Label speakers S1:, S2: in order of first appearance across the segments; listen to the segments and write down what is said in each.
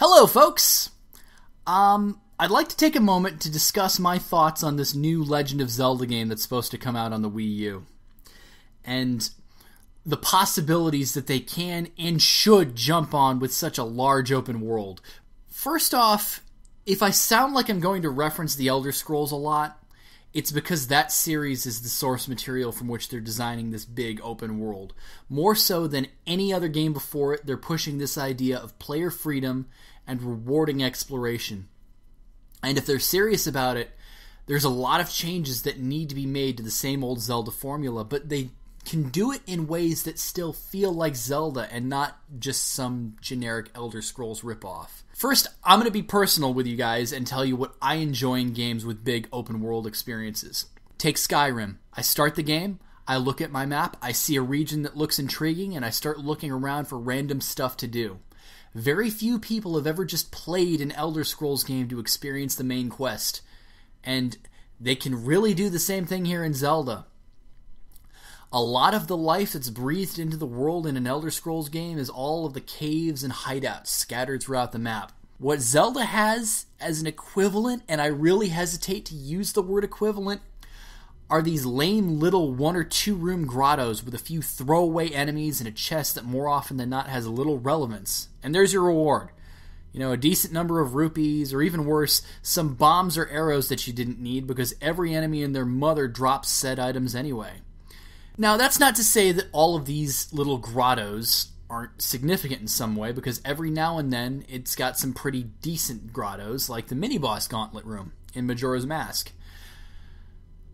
S1: Hello, folks! I'd like to take a moment to discuss my thoughts on this new Legend of Zelda game that's supposed to come out on the Wii U. And the possibilities that they can and should jump on with such a large open world. First off, if I sound like I'm going to reference the Elder Scrolls a lot, it's because that series is the source material from which they're designing this big open world. More so than any other game before it, they're pushing this idea of player freedom and rewarding exploration. And if they're serious about it, there's a lot of changes that need to be made to the same old Zelda formula, but they can do it in ways that still feel like Zelda and not just some generic Elder Scrolls ripoff. First, I'm going to be personal with you guys and tell you what I enjoy in games with big open world experiences. Take Skyrim. I start the game, I look at my map, I see a region that looks intriguing, and I start looking around for random stuff to do. Very few people have ever just played an Elder Scrolls game to experience the main quest, and they can really do the same thing here in Zelda. A lot of the life that's breathed into the world in an Elder Scrolls game is all of the caves and hideouts scattered throughout the map. What Zelda has as an equivalent, and I really hesitate to use the word equivalent, are these lame little 1 or 2 room grottos with a few throwaway enemies and a chest that more often than not has little relevance. And there's your reward. You know, a decent number of rupees, or even worse, some bombs or arrows that you didn't need because every enemy and their mother drops said items anyway. Now, that's not to say that all of these little grottos aren't significant in some way, because every now and then it's got some pretty decent grottos, like the mini-boss gauntlet room in Majora's Mask.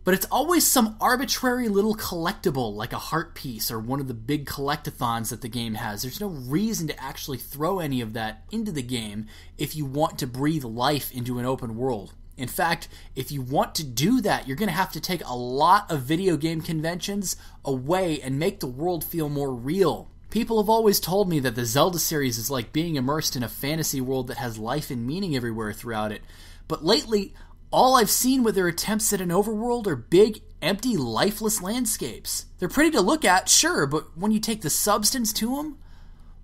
S1: But it's always some arbitrary little collectible, like a heart piece or one of the big collectathons that the game has. There's no reason to actually throw any of that into the game if you want to breathe life into an open world. In fact, if you want to do that, you're going to have to take a lot of video game conventions away and make the world feel more real. People have always told me that the Zelda series is like being immersed in a fantasy world that has life and meaning everywhere throughout it. But lately, all I've seen with their attempts at an overworld are big, empty, lifeless landscapes. They're pretty to look at, sure, but when you take the substance to them,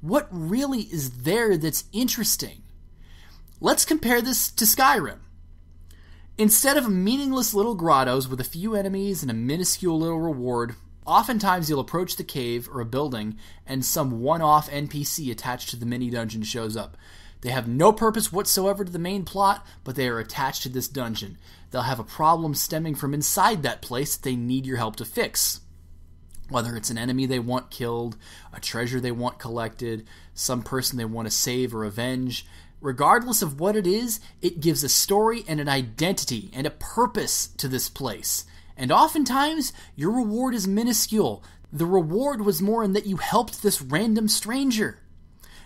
S1: what really is there that's interesting? Let's compare this to Skyrim. Instead of meaningless little grottos with a few enemies and a minuscule little reward, oftentimes you'll approach the cave or a building and some one-off NPC attached to the mini-dungeon shows up. They have no purpose whatsoever to the main plot, but they are attached to this dungeon. They'll have a problem stemming from inside that place that they need your help to fix. Whether it's an enemy they want killed, a treasure they want collected, some person they want to save or avenge. Regardless of what it is, it gives a story and an identity and a purpose to this place. And oftentimes, your reward is minuscule. The reward was more in that you helped this random stranger.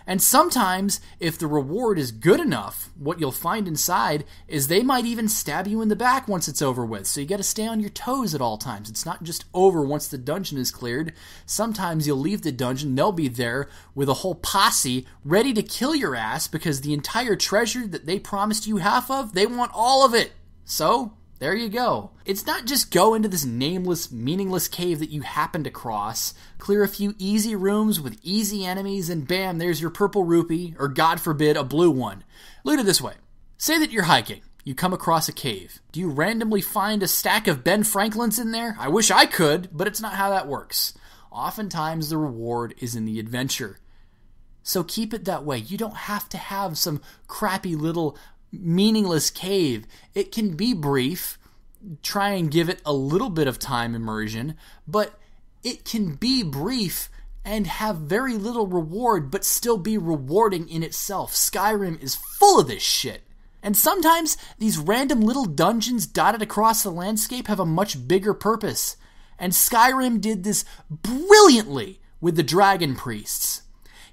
S1: And sometimes, if the reward is good enough, what you'll find inside is they might even stab you in the back once it's over with. So you got to stay on your toes at all times. It's not just over once the dungeon is cleared. Sometimes you'll leave the dungeon, they'll be there with a whole posse ready to kill your ass because the entire treasure that they promised you half of, they want all of it. So, there you go. It's not just go into this nameless, meaningless cave that you happen to cross, clear a few easy rooms with easy enemies, and bam, there's your purple rupee, or God forbid, a blue one. Look at it this way. Say that you're hiking. You come across a cave. Do you randomly find a stack of Ben Franklins in there? I wish I could, but it's not how that works. Oftentimes the reward is in the adventure. So keep it that way. You don't have to have some crappy little meaningless cave. It can be brief. Try and give it a little bit of time immersion, but it can be brief and have very little reward, but still be rewarding in itself. Skyrim is full of this shit. And sometimes these random little dungeons dotted across the landscape have a much bigger purpose. And Skyrim did this brilliantly with the dragon priests.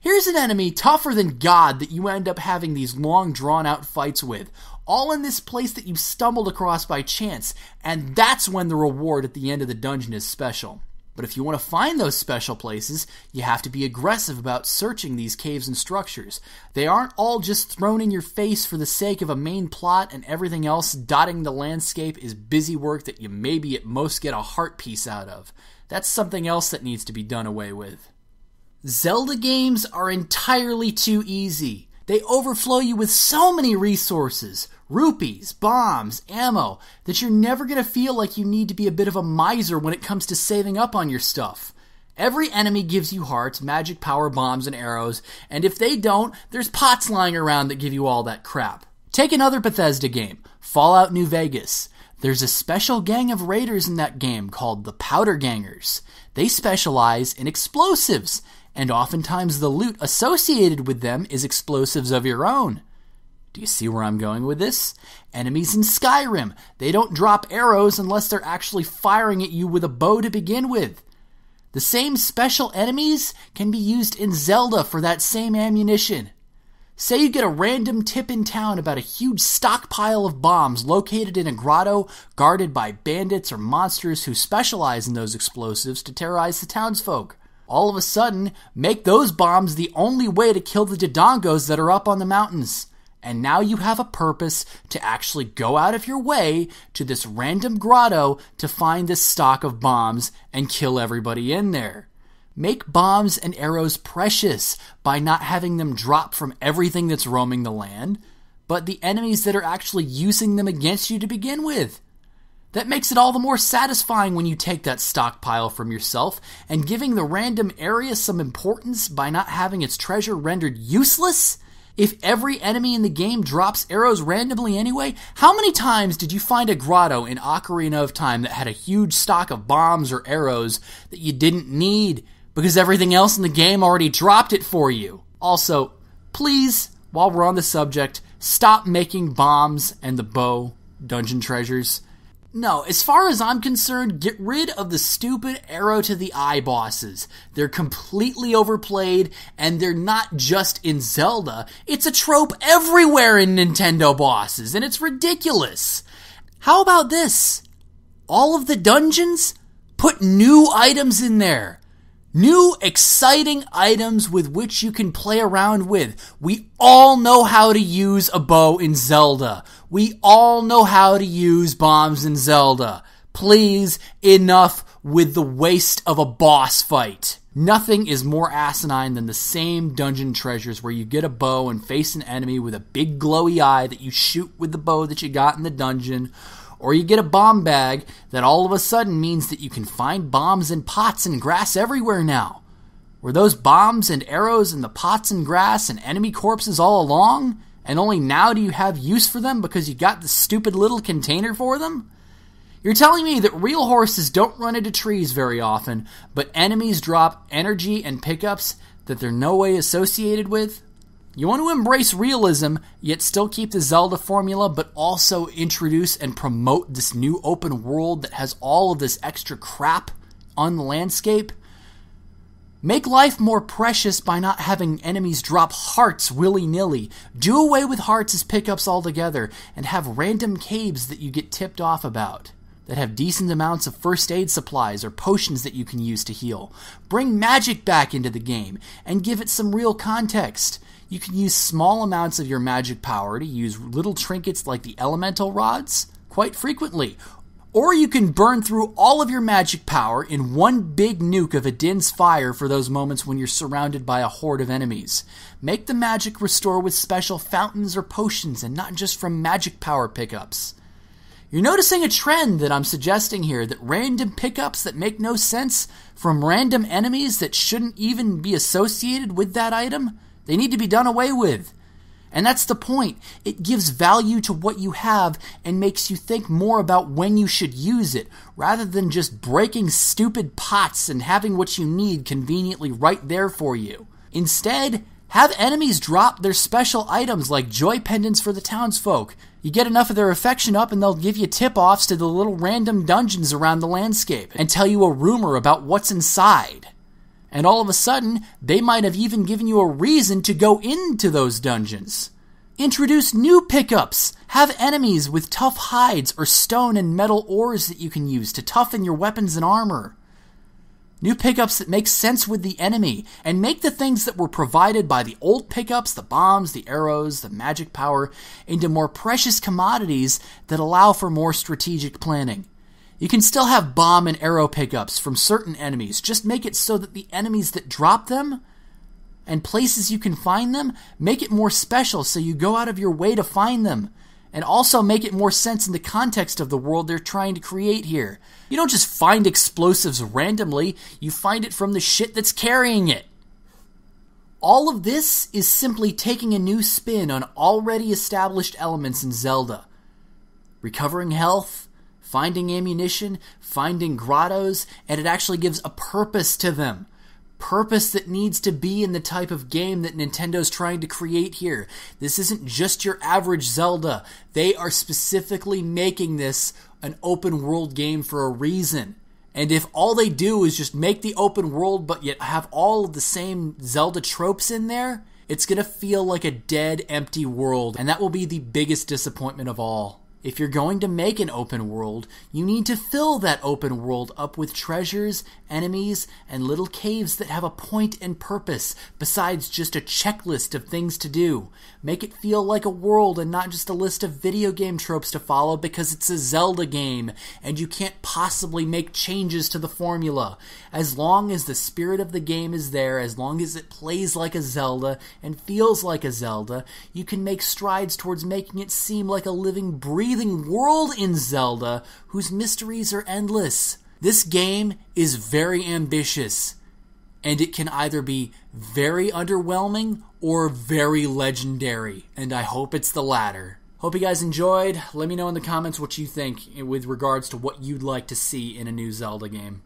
S1: Here's an enemy tougher than God that you end up having these long drawn-out fights with, all in this place that you stumbled across by chance, and that's when the reward at the end of the dungeon is special. But if you want to find those special places, you have to be aggressive about searching these caves and structures. They aren't all just thrown in your face for the sake of a main plot, and everything else dotting the landscape is busy work that you maybe at most get a heart piece out of. That's something else that needs to be done away with. Zelda games are entirely too easy. They overflow you with so many resources, rupees, bombs, ammo, that you're never going to feel like you need to be a bit of a miser when it comes to saving up on your stuff. Every enemy gives you hearts, magic power, bombs, and arrows, and if they don't, there's pots lying around that give you all that crap. Take another Bethesda game, Fallout New Vegas. There's a special gang of raiders in that game called the Powder Gangers. They specialize in explosives, and oftentimes the loot associated with them is explosives of your own. Do you see where I'm going with this? Enemies in Skyrim, they don't drop arrows unless they're actually firing at you with a bow to begin with. The same special enemies can be used in Zelda for that same ammunition. Say you get a random tip in town about a huge stockpile of bombs located in a grotto guarded by bandits or monsters who specialize in those explosives to terrorize the townsfolk. All of a sudden, make those bombs the only way to kill the Dodongos that are up on the mountains. And now you have a purpose to actually go out of your way to this random grotto to find this stock of bombs and kill everybody in there. Make bombs and arrows precious by not having them drop from everything that's roaming the land, but the enemies that are actually using them against you to begin with. That makes it all the more satisfying when you take that stockpile from yourself and giving the random area some importance by not having its treasure rendered useless. If every enemy in the game drops arrows randomly anyway, how many times did you find a grotto in Ocarina of Time that had a huge stock of bombs or arrows that you didn't need because everything else in the game already dropped it for you? Also, please, while we're on the subject, stop making bombs and the bow dungeon treasures. No, as far as I'm concerned, get rid of the stupid arrow to the eye bosses. They're completely overplayed, and they're not just in Zelda. It's a trope everywhere in Nintendo bosses, and it's ridiculous. How about this? All of the dungeons, put new items in there. New, exciting items with which you can play around with. We all know how to use a bow in Zelda. We all know how to use bombs in Zelda. Please, enough with the waste of a boss fight. Nothing is more asinine than the same dungeon treasures where you get a bow and face an enemy with a big glowy eye that you shoot with the bow that you got in the dungeon. Or you get a bomb bag that all of a sudden means that you can find bombs in pots and grass everywhere now. Were those bombs and arrows in the pots and grass and enemy corpses all along? And only now do you have use for them because you got the stupid little container for them? You're telling me that real horses don't run into trees very often, but enemies drop energy and pickups that they're no way associated with? You want to embrace realism, yet still keep the Zelda formula, but also introduce and promote this new open world that has all of this extra crap on the landscape? Make life more precious by not having enemies drop hearts willy-nilly. Do away with hearts as pickups altogether, and have random caves that you get tipped off about, that have decent amounts of first aid supplies or potions that you can use to heal. Bring magic back into the game, and give it some real context. You can use small amounts of your magic power to use little trinkets like the elemental rods quite frequently. Or you can burn through all of your magic power in one big nuke of a Din's fire for those moments when you're surrounded by a horde of enemies. Make the magic restore with special fountains or potions and not just from magic power pickups. You're noticing a trend that I'm suggesting here, that random pickups that make no sense from random enemies that shouldn't even be associated with that item? They need to be done away with. And that's the point. It gives value to what you have and makes you think more about when you should use it, rather than just breaking stupid pots and having what you need conveniently right there for you. Instead, have enemies drop their special items like joy pendants for the townsfolk. You get enough of their affection up and they'll give you tip-offs to the little random dungeons around the landscape and tell you a rumor about what's inside. And all of a sudden, they might have even given you a reason to go into those dungeons. Introduce new pickups. Have enemies with tough hides or stone and metal ores that you can use to toughen your weapons and armor. New pickups that make sense with the enemy, and make the things that were provided by the old pickups, the bombs, the arrows, the magic power, into more precious commodities that allow for more strategic planning. You can still have bomb and arrow pickups from certain enemies. Just make it so that the enemies that drop them and places you can find them, make it more special so you go out of your way to find them. And also make it more sense in the context of the world they're trying to create here. You don't just find explosives randomly, you find it from the shit that's carrying it. All of this is simply taking a new spin on already established elements in Zelda. Recovering health, finding ammunition, finding grottos, and it actually gives a purpose to them. Purpose that needs to be in the type of game that Nintendo's trying to create here. This isn't just your average Zelda. They are specifically making this an open world game for a reason. And if all they do is just make the open world but yet have all of the same Zelda tropes in there, it's gonna feel like a dead, empty world, and that will be the biggest disappointment of all. If you're going to make an open world, you need to fill that open world up with treasures, enemies, and little caves that have a point and purpose, besides just a checklist of things to do. Make it feel like a world and not just a list of video game tropes to follow because it's a Zelda game, and you can't possibly make changes to the formula. As long as the spirit of the game is there, as long as it plays like a Zelda and feels like a Zelda, you can make strides towards making it seem like a living, breathing world in Zelda whose mysteries are endless. This game is very ambitious, and it can either be very underwhelming or very legendary, and I hope it's the latter. Hope you guys enjoyed. Let me know in the comments what you think with regards to what you'd like to see in a new Zelda game.